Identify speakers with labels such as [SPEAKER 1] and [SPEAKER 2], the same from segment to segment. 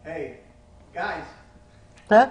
[SPEAKER 1] Hey, guys.
[SPEAKER 2] Huh?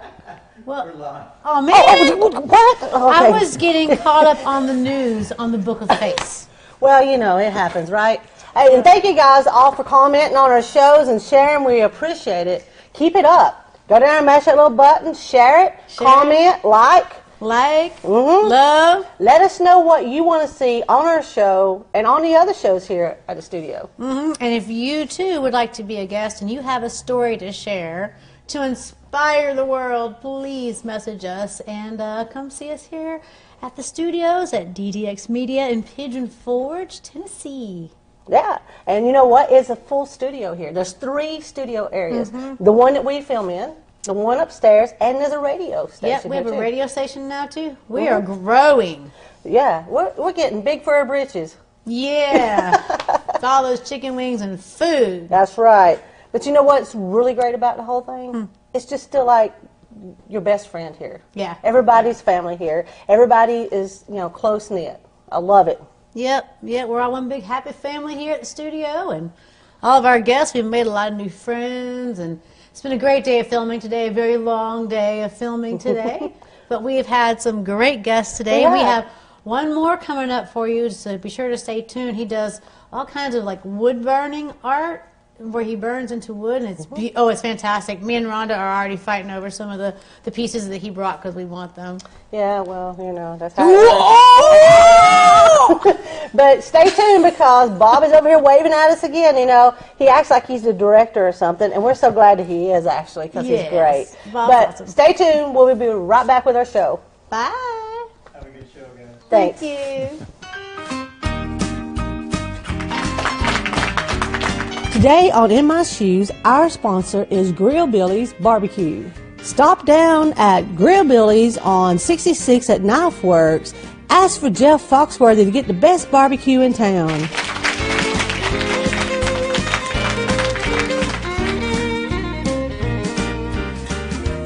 [SPEAKER 1] We're live.
[SPEAKER 3] Oh, man.
[SPEAKER 2] What? Okay.
[SPEAKER 3] I was getting caught up on the news on the Book of Face.
[SPEAKER 2] Well, you know, it happens, right? Hey, and thank you guys all for commenting on our shows and sharing. We appreciate it. Keep it up. Go down and mash that little button, share it, comment, like.
[SPEAKER 3] Love.
[SPEAKER 2] Let us know what you want to see on our show and on the other shows here at the studio.
[SPEAKER 3] And if you, too, would like to be a guest and you have a story to share to inspire the world, please message us and come see us here at the studios at DDX Media in Pigeon Forge, Tennessee.
[SPEAKER 2] Yeah, and you know what? It's a full studio here. There's 3 studio areas. The one that we film in, the one upstairs, and there's a radio station.
[SPEAKER 3] Yep, we have
[SPEAKER 2] here
[SPEAKER 3] a
[SPEAKER 2] too.
[SPEAKER 3] radio station now, too. We are growing.
[SPEAKER 2] Yeah, we're getting big for our britches.
[SPEAKER 3] Yeah. With all those chicken wings and food.
[SPEAKER 2] That's right. But you know what's really great about the whole thing? It's just still like your best friend here.
[SPEAKER 3] Yeah.
[SPEAKER 2] Everybody's family here. Everybody is, you know, close-knit. I love it.
[SPEAKER 3] Yep, we're all one big happy family here at the studio, and all of our guests, we've made a lot of new friends, and it's been a great day of filming today, a very long day of filming today, but we have had some great guests today.
[SPEAKER 2] Yeah.
[SPEAKER 3] We have one more coming up for you, so be sure to stay tuned. He does all kinds of like wood burning art, where he burns into wood, and it's it's fantastic. Me and Rhonda are already fighting over some of the pieces that he brought because we want them.
[SPEAKER 2] Yeah, well, you know, that's how it works. But stay tuned because Bob is over here waving at us again. You know, he acts like he's the director or something, and we're so glad that he is, actually, because he's great.
[SPEAKER 3] Bob's
[SPEAKER 2] but
[SPEAKER 3] awesome.
[SPEAKER 2] stay tuned. We'll be right back with our show.
[SPEAKER 3] Bye.
[SPEAKER 1] Have a good show, guys.
[SPEAKER 2] Thanks.
[SPEAKER 3] Thank you.
[SPEAKER 2] Today on In My Shoes, our sponsor is Grill Billy's Barbecue. Stop down at Grill Billy's on 66 at Knife Works. Ask for Jeff Foxworthy to get the best barbecue in town.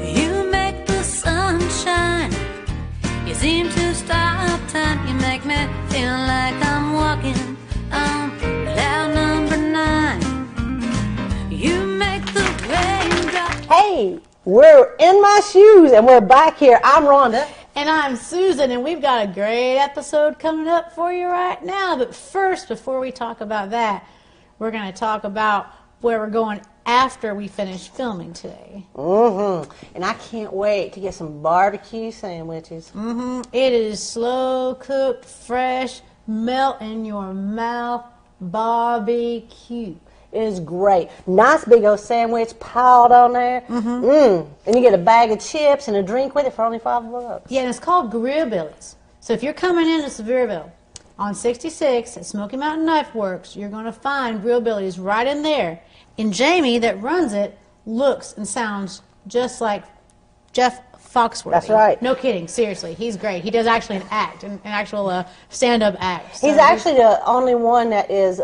[SPEAKER 4] You make the sun shine. You seem to stop time. You make me feel like I'm walking on cloud number 9. You make the rain drop.
[SPEAKER 2] Hey, we're In My Shoes, and we're back here. I'm Rhonda.
[SPEAKER 3] And I'm Susan, and we've got a great episode coming up for you right now. But first, before we talk about that, we're going to talk about where we're going after we finish filming today.
[SPEAKER 2] And I can't wait to get some barbecue sandwiches.
[SPEAKER 3] It is slow cooked, fresh, melt in your mouth barbecue.
[SPEAKER 2] It is great. Nice big old sandwich piled on there. And you get a bag of chips and a drink with it for only $5.
[SPEAKER 3] Yeah, and it's called Grill Billy's. So if you're coming into Sevierville on 66 at Smoky Mountain Knife Works, you're going to find Grill Billy's right in there. And Jamie, that runs it, looks and sounds just like Jeff Foxworthy.
[SPEAKER 2] That's right.
[SPEAKER 3] No kidding. Seriously, he's great. He does actually an actual stand-up act. So
[SPEAKER 2] He's actually the only one that is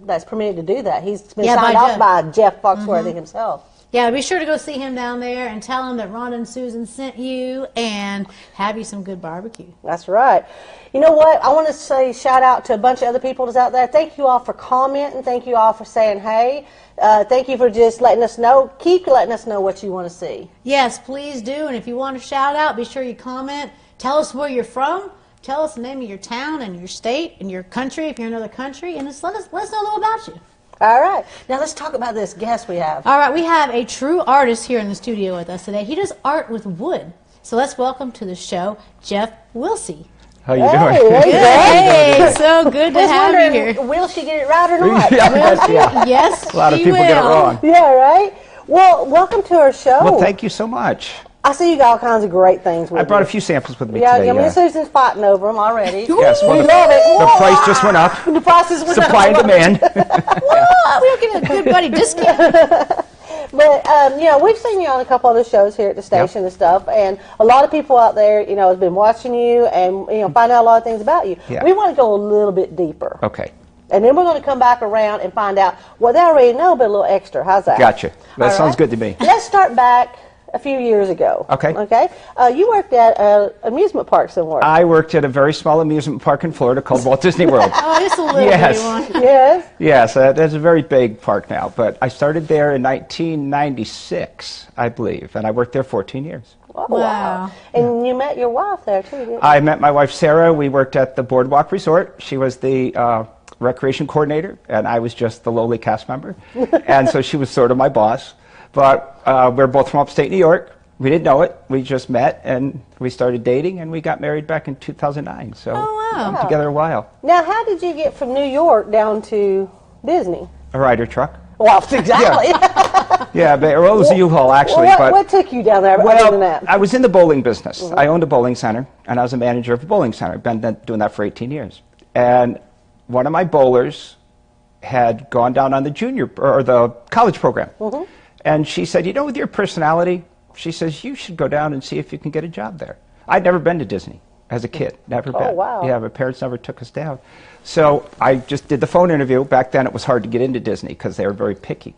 [SPEAKER 2] that's permitted to do that. He's been
[SPEAKER 3] Yeah,
[SPEAKER 2] signed
[SPEAKER 3] by
[SPEAKER 2] off
[SPEAKER 3] Jeff.
[SPEAKER 2] by Jeff Foxworthy himself.
[SPEAKER 3] Yeah, be sure to go see him down there and tell him that Rhonda and Susan sent you and have you some good barbecue.
[SPEAKER 2] That's right. You know what? I want to say shout out to a bunch of other people that's out there. Thank you all for commenting. Thank you all for saying hey. Thank you for just letting us know. Keep letting us know what you want to see.
[SPEAKER 3] Yes, please do. And if you want to shout out, be sure you comment. Tell us where you're from. Tell us the name of your town and your state and your country if you're in another country. And just let us know a little about you.
[SPEAKER 2] All right. Now let's talk about this guest we have.
[SPEAKER 3] All right, we have a true artist here in the studio with us today. He does art with wood. So let's welcome to the show Jeff Wilsey.
[SPEAKER 5] How you
[SPEAKER 2] Hey,
[SPEAKER 5] doing?
[SPEAKER 2] hey, Jeff.
[SPEAKER 3] Hey, so good to
[SPEAKER 2] I was
[SPEAKER 3] have you
[SPEAKER 2] wondering,
[SPEAKER 3] here.
[SPEAKER 2] will she get it right or not?
[SPEAKER 3] Yes,
[SPEAKER 5] A lot of
[SPEAKER 3] she
[SPEAKER 5] people
[SPEAKER 3] will.
[SPEAKER 5] get it wrong.
[SPEAKER 2] Yeah, right? Well, welcome to our show.
[SPEAKER 5] Well, thank you so much.
[SPEAKER 2] I see you got all kinds of great things with
[SPEAKER 5] I brought
[SPEAKER 2] you.
[SPEAKER 5] a few samples with me
[SPEAKER 2] Yeah,
[SPEAKER 5] today.
[SPEAKER 2] me and Susan's fighting over them already.
[SPEAKER 5] Yes, well,
[SPEAKER 2] we
[SPEAKER 5] the-
[SPEAKER 2] love it.
[SPEAKER 5] The price just went up.
[SPEAKER 2] The prices went
[SPEAKER 5] Supply and
[SPEAKER 2] up.
[SPEAKER 5] demand.
[SPEAKER 3] We'll get a good buddy discount.
[SPEAKER 2] But, you know, we've seen you on a couple other shows here at the station and stuff, and a lot of people out there, you know, have been watching you and, you know, find out a lot of things about you.
[SPEAKER 5] Yeah.
[SPEAKER 2] We want to go a little bit deeper.
[SPEAKER 5] Okay.
[SPEAKER 2] And then we're going to come back around and find out what they already know, but a little extra. How's that?
[SPEAKER 5] Gotcha. That
[SPEAKER 2] All
[SPEAKER 5] sounds
[SPEAKER 2] right?
[SPEAKER 5] good to me.
[SPEAKER 2] Let's start back a few years ago.
[SPEAKER 5] Okay.
[SPEAKER 2] Okay. You worked at an amusement park somewhere.
[SPEAKER 5] I worked at a very small amusement park in Florida called Walt Disney World.
[SPEAKER 3] Oh, just a little
[SPEAKER 5] Yes.
[SPEAKER 3] bitty one.
[SPEAKER 2] Yes.
[SPEAKER 5] Yes, that's a very big park now. But I started there in 1996, I believe, and I worked there 14 years.
[SPEAKER 2] Oh,
[SPEAKER 3] Wow.
[SPEAKER 2] And you met your wife there too, didn't you?
[SPEAKER 5] I met my wife, Sarah. We worked at the Boardwalk Resort. She was the recreation coordinator, and I was just the lowly cast member. And so she was sort of my boss. But we're both from upstate New York. We didn't know it. We just met, and we started dating, and we got married back in 2009. So
[SPEAKER 3] Oh, wow.
[SPEAKER 5] we've been together a while.
[SPEAKER 2] Now, how did you get from New York down to Disney?
[SPEAKER 5] A Ryder truck.
[SPEAKER 2] Well, exactly.
[SPEAKER 5] Yeah, but, well, it was a U-Haul, actually.
[SPEAKER 2] What took you down there other
[SPEAKER 5] Well,
[SPEAKER 2] than that?
[SPEAKER 5] I was in the bowling business. I owned a bowling center, and I was a manager of a bowling center. I've been doing that for 18 years. And one of my bowlers had gone down on the junior or the college program. And she said, you know, with your personality, she says, you should go down and see if you can get a job there. I'd never been to Disney as a kid. Never been.
[SPEAKER 2] Oh, wow.
[SPEAKER 5] Yeah, my parents never took us down. So I just did the phone interview. Back then it was hard to get into Disney because they were very picky.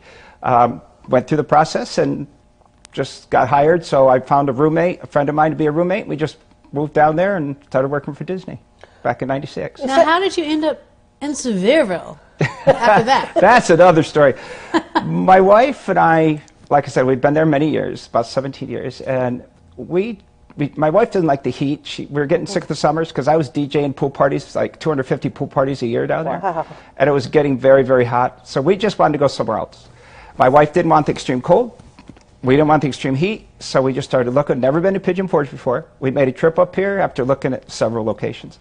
[SPEAKER 5] Went through the process and just got hired. So I found a roommate, a friend of mine to be a roommate. We just moved down there and started working for Disney back in '96.
[SPEAKER 3] Now, how did you end up in Sevierville after that?
[SPEAKER 5] That's another story. My wife and I, like I said, we've been there many years, about 17 years, and my wife didn't like the heat. We were getting sick of the summers because I was DJing pool parties, like 250 pool parties a year down there.
[SPEAKER 2] Wow.
[SPEAKER 5] And it was getting very, very hot. So we just wanted to go somewhere else. My wife didn't want the extreme cold. We didn't want the extreme heat. So we just started looking. Never been to Pigeon Forge before. We made a trip up here after looking at several locations.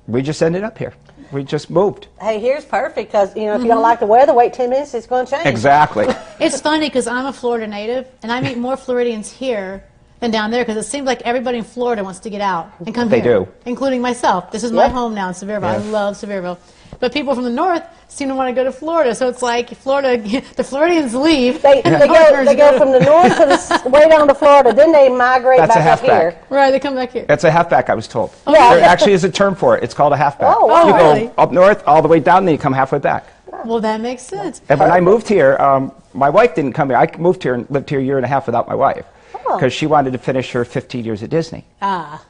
[SPEAKER 5] We just ended up here. We just moved.
[SPEAKER 2] Hey, here's perfect because, you know, if you don't like the weather, wait 10 minutes, it's going to change.
[SPEAKER 5] Exactly.
[SPEAKER 3] It's funny because I'm a Florida native, and I meet more Floridians here than down there because it seems like everybody in Florida wants to get out and come
[SPEAKER 5] They
[SPEAKER 3] here.
[SPEAKER 5] do.
[SPEAKER 3] Including myself. This is my
[SPEAKER 2] Yep.
[SPEAKER 3] home now in Sevierville. I
[SPEAKER 5] Yeah.
[SPEAKER 3] love Sevierville. But people from the north seem to want to go to Florida, so it's like Florida, the Floridians leave.
[SPEAKER 2] They
[SPEAKER 3] Northerners
[SPEAKER 2] go from the north to way down to Florida, then they migrate
[SPEAKER 5] That's a
[SPEAKER 2] back up
[SPEAKER 5] halfback.
[SPEAKER 2] here.
[SPEAKER 3] Right, they come back here.
[SPEAKER 5] It's a halfback, I was told.
[SPEAKER 2] Yeah.
[SPEAKER 5] There actually is a term for it. It's called a halfback.
[SPEAKER 2] Oh, wow.
[SPEAKER 5] You go
[SPEAKER 3] Really?
[SPEAKER 5] up north, all the way down, then you come halfway back.
[SPEAKER 3] Well, that makes sense.
[SPEAKER 5] And when I moved here, my wife didn't come here. I moved here and lived here a year and a half without my wife because she wanted to finish her 15 years at Disney.
[SPEAKER 3] Ah.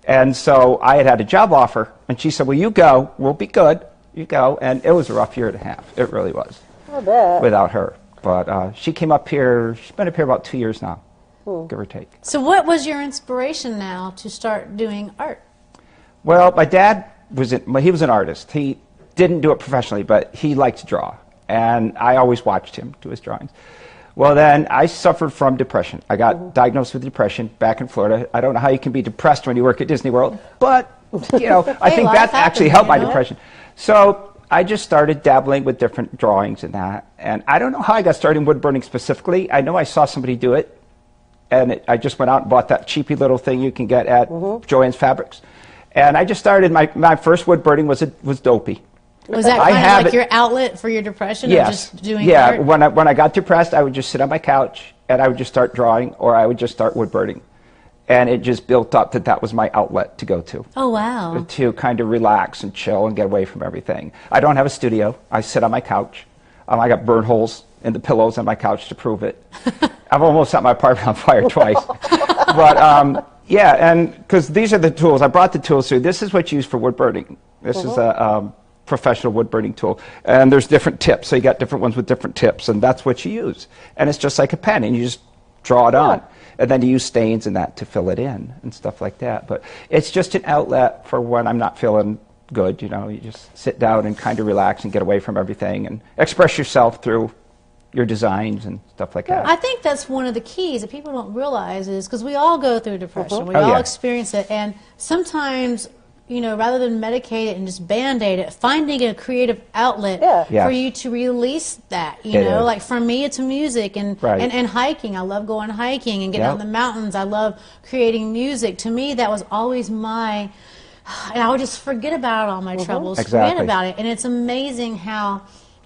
[SPEAKER 5] And so I had a job offer, and she said, well, you go. We'll be good. You go. And it was a rough year and a half. It really was
[SPEAKER 2] I bet.
[SPEAKER 5] without her. But she came up here. She's been up here about 2 years now, give or take.
[SPEAKER 3] So what was your inspiration now to start doing art?
[SPEAKER 5] Well, my dad he was an artist. He didn't do it professionally, but he liked to draw. And I always watched him do his drawings. Well, then I suffered from depression. I got diagnosed with depression back in Florida. I don't know how you can be depressed when you work at Disney World, but, you know, I
[SPEAKER 3] Hey,
[SPEAKER 5] think
[SPEAKER 3] life
[SPEAKER 5] that actually
[SPEAKER 3] happens,
[SPEAKER 5] helped my
[SPEAKER 3] you know?
[SPEAKER 5] depression. So I just started dabbling with different drawings and that. And I don't know how I got started in wood burning specifically. I know I saw somebody do it, and I just went out and bought that cheapy little thing you can get at Joann's Fabrics. And I just started, my first wood burning was Dopey.
[SPEAKER 3] Was that
[SPEAKER 5] I
[SPEAKER 3] kind of
[SPEAKER 5] have
[SPEAKER 3] like
[SPEAKER 5] it-
[SPEAKER 3] your outlet for your depression? Or
[SPEAKER 5] Yes.
[SPEAKER 3] just doing
[SPEAKER 5] yeah.
[SPEAKER 3] art?
[SPEAKER 5] When I got depressed, I would just sit on my couch and I would just start drawing, or I would just start wood burning, and it just built up that was my outlet to go to.
[SPEAKER 3] Oh, wow.
[SPEAKER 5] To kind of relax and chill and get away from everything. I don't have a studio. I sit on my couch. I got burn holes in the pillows on my couch to prove it. I've almost set my apartment on fire twice. But yeah, and because these are the tools. I brought the tools through. This is what's used for wood burning. This is a professional wood burning tool. And there's different tips. So you got different ones with different tips, and that's what you use. And it's just like a pen, and you just draw it on. And then you use stains and that to fill it in and stuff like that. But it's just an outlet for when I'm not feeling good. You know, you just sit down and kind of relax and get away from everything and express yourself through your designs and stuff like that.
[SPEAKER 3] I think that's one of the keys that people don't realize is because we all go through depression. We
[SPEAKER 5] Oh,
[SPEAKER 3] all
[SPEAKER 5] yeah.
[SPEAKER 3] experience it. And sometimes, you know, rather than medicate it and just Band-Aid it, finding a creative outlet
[SPEAKER 5] Yeah.
[SPEAKER 3] for
[SPEAKER 5] Yes.
[SPEAKER 3] you to release that, you
[SPEAKER 5] It
[SPEAKER 3] know,
[SPEAKER 5] is.
[SPEAKER 3] like for me it's music and,
[SPEAKER 5] Right.
[SPEAKER 3] and hiking. I love going hiking and getting
[SPEAKER 5] Yep.
[SPEAKER 3] out in the mountains. I love creating music. To me, that was always my, and I would just forget about all my troubles, forget
[SPEAKER 5] Exactly.
[SPEAKER 3] about it. And it's amazing how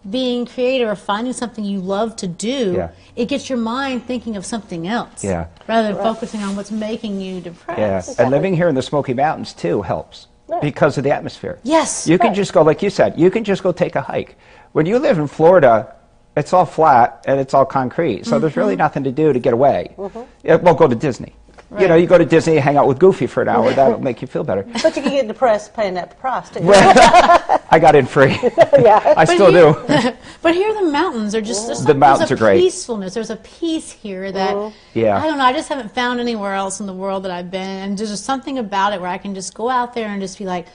[SPEAKER 3] being creative or finding something you love to do,
[SPEAKER 5] Yeah.
[SPEAKER 3] it gets your mind thinking of something else
[SPEAKER 5] Yeah.
[SPEAKER 3] rather than focusing on what's making you depressed.
[SPEAKER 5] Yeah, and living here in the Smoky Mountains too helps because of the atmosphere.
[SPEAKER 3] Yes.
[SPEAKER 5] You can just go, like you said, you can just go take a hike. When you live in Florida, It's all flat and it's all concrete. So there's really nothing to do to get away. Well, go to Disney. You know, you go to Disney, hang out with Goofy for an hour. That'll make you feel better.
[SPEAKER 2] But you can get depressed paying that price, too.
[SPEAKER 5] I got in free.
[SPEAKER 2] Yeah.
[SPEAKER 5] I still do.
[SPEAKER 3] But here the mountains are just
[SPEAKER 5] The mountains
[SPEAKER 3] there's
[SPEAKER 5] are
[SPEAKER 3] a
[SPEAKER 5] great.
[SPEAKER 3] peacefulness. There's a peace here that
[SPEAKER 5] Yeah.
[SPEAKER 3] I don't know. I just haven't found anywhere else in the world that I've been, and there's just something about it where I can just go out there and just be like,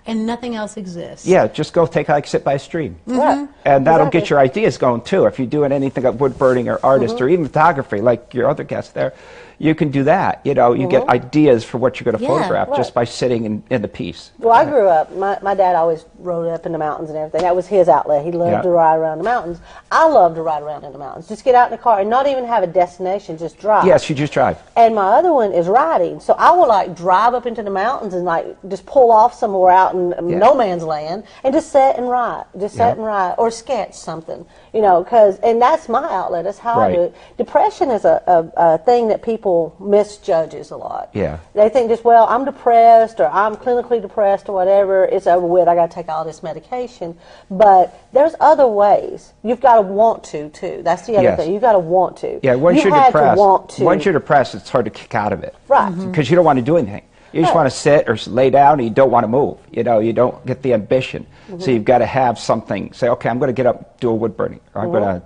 [SPEAKER 3] and nothing else exists.
[SPEAKER 5] Yeah, just go take a sit by a stream.
[SPEAKER 2] Right.
[SPEAKER 5] And that'll
[SPEAKER 2] Exactly.
[SPEAKER 5] get your ideas going too. If you're doing anything like wood burning or artist or even photography, like your other guest there, you can do that. You know, you get ideas for what you're going to
[SPEAKER 3] Yeah.
[SPEAKER 5] photograph
[SPEAKER 2] Right.
[SPEAKER 5] just by sitting in the piece.
[SPEAKER 2] Well, I grew up, my dad always rode up in the mountains and everything. That was his outlet. He loved
[SPEAKER 5] Yeah.
[SPEAKER 2] to ride around the mountains. I love to ride around in the mountains. Just get out in the car and not even have a destination, just drive.
[SPEAKER 5] Yes, you just drive.
[SPEAKER 2] And my other one is riding. So I will like drive up into the mountains and like just pull off somewhere out in no man's land and just sit and ride. Just sit and ride or sketch something, you know, and that's my outlet. That's how I do it. Depression is a thing that people misjudges a lot.
[SPEAKER 5] Yeah.
[SPEAKER 2] They think just, well, I'm depressed or I'm clinically depressed or whatever. It's over with. I got to take all this medication. But there's other ways. You've got to want to, too. That's the other
[SPEAKER 5] Yes.
[SPEAKER 2] thing. You've got to want to.
[SPEAKER 5] Yeah, once
[SPEAKER 2] you
[SPEAKER 5] you're
[SPEAKER 2] had
[SPEAKER 5] depressed,
[SPEAKER 2] to want to.
[SPEAKER 5] once you're depressed, it's hard to kick out of it.
[SPEAKER 2] Right.
[SPEAKER 5] Because you don't want to do anything. You just
[SPEAKER 2] Right.
[SPEAKER 5] want to sit or lay down and you don't want to move. You know, you don't get the ambition. So you've got to have something. Say, okay, I'm going to get up, do a wood burning, or I'm going to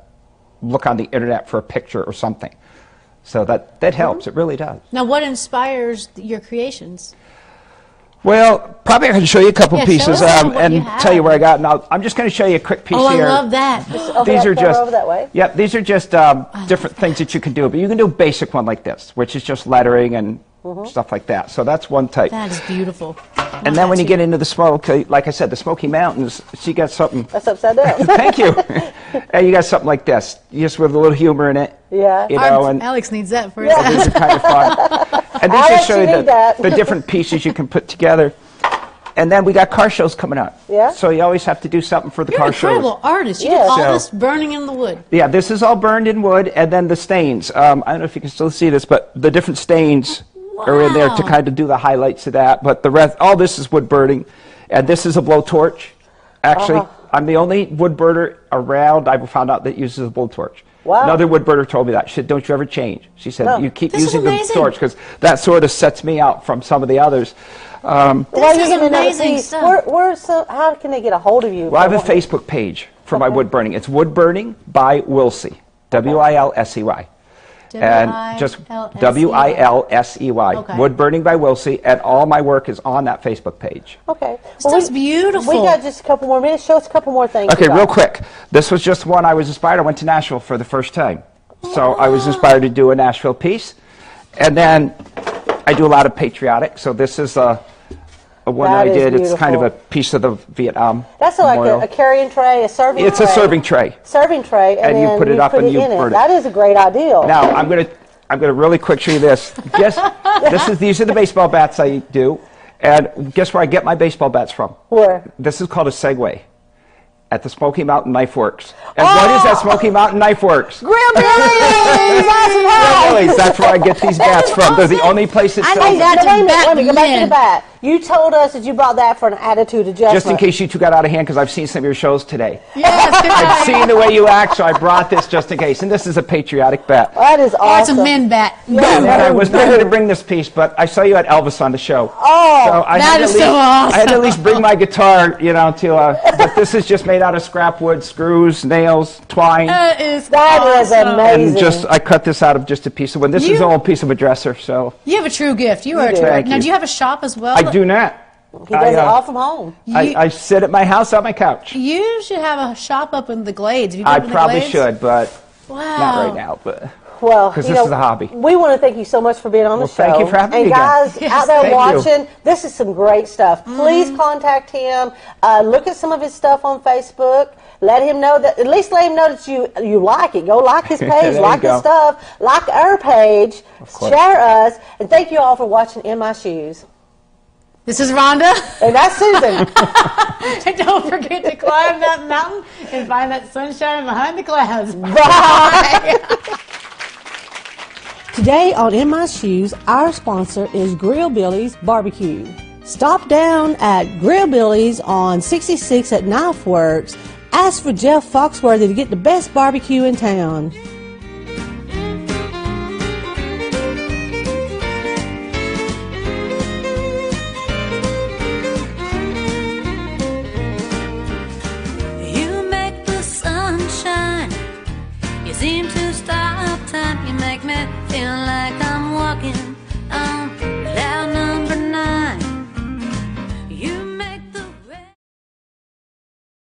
[SPEAKER 5] look on the internet for a picture or something. So that helps. It really does.
[SPEAKER 3] Now, what inspires your creations?
[SPEAKER 5] Well, probably I can show you a couple
[SPEAKER 3] Yeah,
[SPEAKER 5] pieces
[SPEAKER 3] show us what
[SPEAKER 5] and
[SPEAKER 3] you
[SPEAKER 5] tell you
[SPEAKER 3] have.
[SPEAKER 5] where I got. Now, I'm just going to show you a quick piece
[SPEAKER 3] Oh, I
[SPEAKER 5] here.
[SPEAKER 3] love that.
[SPEAKER 2] Over
[SPEAKER 5] These
[SPEAKER 2] that,
[SPEAKER 5] are just
[SPEAKER 2] over that way.
[SPEAKER 5] Yep, these are just different things that you can do. But you can do a basic one like this, which is just lettering and stuff like that. So that's one type.
[SPEAKER 3] That is beautiful.
[SPEAKER 5] And then when you get into the smoke, like I said, the Smoky Mountains, so you got something.
[SPEAKER 2] That's upside down.
[SPEAKER 5] Thank you. And you got something like this, just with a little humor in it.
[SPEAKER 2] Yeah.
[SPEAKER 5] You know, and
[SPEAKER 3] Alex needs that for
[SPEAKER 2] Yeah.
[SPEAKER 3] his
[SPEAKER 5] these are kind of fun. And these
[SPEAKER 2] Alex,
[SPEAKER 5] just show
[SPEAKER 2] you
[SPEAKER 5] you
[SPEAKER 2] need that.
[SPEAKER 5] the different pieces you can put together. And then we got car shows coming up.
[SPEAKER 2] Yeah.
[SPEAKER 5] So you always have to do something for the
[SPEAKER 3] You're
[SPEAKER 5] car
[SPEAKER 3] an incredible
[SPEAKER 5] shows.
[SPEAKER 3] artist. You
[SPEAKER 2] Yeah.
[SPEAKER 3] did all
[SPEAKER 5] So-
[SPEAKER 3] this burning in the wood.
[SPEAKER 5] Yeah, this is all burned in wood, and then the stains. I don't know if you can still see this, but the different stains are in there to
[SPEAKER 3] Wow.
[SPEAKER 5] kind of do the highlights of that. But the rest, all this is wood burning, and this is a blowtorch. Actually, I'm the only wood burner around I've found out that uses a blowtorch.
[SPEAKER 2] Wow.
[SPEAKER 5] Another wood burner told me that. She said, "Don't you ever change." She said,
[SPEAKER 2] No.
[SPEAKER 5] "You keep
[SPEAKER 3] This is
[SPEAKER 5] using the
[SPEAKER 3] amazing.
[SPEAKER 5] torch because that sort of sets me out from some of the others."
[SPEAKER 2] Well,
[SPEAKER 3] This
[SPEAKER 2] you're
[SPEAKER 3] is
[SPEAKER 2] getting another
[SPEAKER 3] amazing
[SPEAKER 2] piece.
[SPEAKER 3] stuff.
[SPEAKER 2] How can they get a hold of you?
[SPEAKER 5] Well, I have a Facebook page for my wood burning. It's Wood Burning by Wilsey, Wilsey. And just Wilsey,
[SPEAKER 3] Okay.
[SPEAKER 5] Wood Burning by Wilsey, and all my work is on that Facebook page.
[SPEAKER 2] Okay.
[SPEAKER 3] Stuff's beautiful.
[SPEAKER 2] We got just a couple more minutes. Show us a couple more things.
[SPEAKER 5] Okay,
[SPEAKER 2] you got.
[SPEAKER 5] real quick. This was just one I was inspired. I went to Nashville for the first time. So I was inspired to do a Nashville piece. And then I do a lot of patriotic. So this is a one
[SPEAKER 2] That
[SPEAKER 5] I
[SPEAKER 2] is
[SPEAKER 5] did. It's kind of a
[SPEAKER 2] beautiful.
[SPEAKER 5] piece of the Vietnam
[SPEAKER 2] That's like
[SPEAKER 5] memorial.
[SPEAKER 2] a carrying tray, a serving
[SPEAKER 5] It's
[SPEAKER 2] tray.
[SPEAKER 5] a serving tray.
[SPEAKER 2] Serving tray, and
[SPEAKER 5] And you
[SPEAKER 2] then
[SPEAKER 5] put it up and you
[SPEAKER 2] in
[SPEAKER 5] burn it.
[SPEAKER 2] That is a great idea.
[SPEAKER 5] Now I'm gonna really quick show you this. These are the baseball bats I do, and guess where I get my baseball bats from?
[SPEAKER 2] Where?
[SPEAKER 5] This is called a Segway at the Smoky Mountain Knife Works. And what is that Smoky Mountain Knife Works?
[SPEAKER 2] Grill Billy's! Awesome house!
[SPEAKER 5] Really, that's where I get these bats from. They're the only place that
[SPEAKER 3] I
[SPEAKER 5] sells
[SPEAKER 3] need
[SPEAKER 5] them.
[SPEAKER 3] that.
[SPEAKER 2] Wait a minute,
[SPEAKER 3] bat
[SPEAKER 2] let me go back to
[SPEAKER 3] men.
[SPEAKER 2] the bat. You told us that you bought that for an attitude adjustment.
[SPEAKER 5] Just in case you two got out of hand, because I've seen some of your shows today.
[SPEAKER 3] Yes, good
[SPEAKER 5] I've
[SPEAKER 3] idea.
[SPEAKER 5] seen the way you act, so I brought this just in case. And this is a patriotic bat.
[SPEAKER 2] That is
[SPEAKER 3] Oh, it's
[SPEAKER 2] awesome.
[SPEAKER 3] a men bat.
[SPEAKER 2] Yeah,
[SPEAKER 5] And I
[SPEAKER 2] that
[SPEAKER 5] was
[SPEAKER 2] is
[SPEAKER 5] not going to
[SPEAKER 2] good.
[SPEAKER 5] bring this piece, but I saw you at Elvis on the show.
[SPEAKER 2] Oh,
[SPEAKER 5] So I
[SPEAKER 3] that
[SPEAKER 5] had to
[SPEAKER 3] is
[SPEAKER 5] at least,
[SPEAKER 3] so awesome.
[SPEAKER 5] I had to at least bring my guitar, you know, but this is just made out of scrap wood, screws, nails, twine.
[SPEAKER 3] That is
[SPEAKER 2] that is
[SPEAKER 3] awesome.
[SPEAKER 2] amazing.
[SPEAKER 5] And I cut this out of just a piece of wood. This is an old piece of a dresser, so
[SPEAKER 3] You have a true gift. You are a
[SPEAKER 2] do.
[SPEAKER 3] true.
[SPEAKER 5] Thank
[SPEAKER 3] Now,
[SPEAKER 5] you.
[SPEAKER 3] do you have a shop as well?
[SPEAKER 5] I do not.
[SPEAKER 2] he does it all from home.
[SPEAKER 5] I sit at my house on my couch.
[SPEAKER 3] You should have a shop up in the Glades. Have you been
[SPEAKER 5] I
[SPEAKER 3] up in the
[SPEAKER 5] probably
[SPEAKER 3] Glades?
[SPEAKER 5] should, but
[SPEAKER 3] Wow.
[SPEAKER 5] not right now. But
[SPEAKER 2] Well,
[SPEAKER 5] 'Cause
[SPEAKER 2] you
[SPEAKER 5] this
[SPEAKER 2] know,
[SPEAKER 5] is a hobby.
[SPEAKER 2] We want to thank you so much for being on the
[SPEAKER 5] Well,
[SPEAKER 2] show.
[SPEAKER 5] thank you for having
[SPEAKER 2] and
[SPEAKER 5] me again.
[SPEAKER 2] guys
[SPEAKER 3] Yes,
[SPEAKER 2] out there
[SPEAKER 5] thank you.
[SPEAKER 2] watching, this is some great stuff. Please contact him. Look at some of his stuff on Facebook. Let him know that. At least let him know that you like it. Go like his
[SPEAKER 5] There
[SPEAKER 2] page,
[SPEAKER 5] you
[SPEAKER 2] like his
[SPEAKER 5] go.
[SPEAKER 2] stuff, like our page,
[SPEAKER 5] course.
[SPEAKER 2] share us, and thank you all for watching In My Shoes.
[SPEAKER 3] This is Rhonda.
[SPEAKER 2] And that's Susan.
[SPEAKER 3] And don't forget to climb that mountain and find that sunshine behind the clouds.
[SPEAKER 2] Bye. Today on In My Shoes, our sponsor is Grill Billy's Barbecue. Stop down at Grill Billy's on 66 at Knife Works. Ask for Jeff Foxworthy to get the best barbecue in town.
[SPEAKER 4] You make the sun shine. You seem to stop time. You make me feel like I'm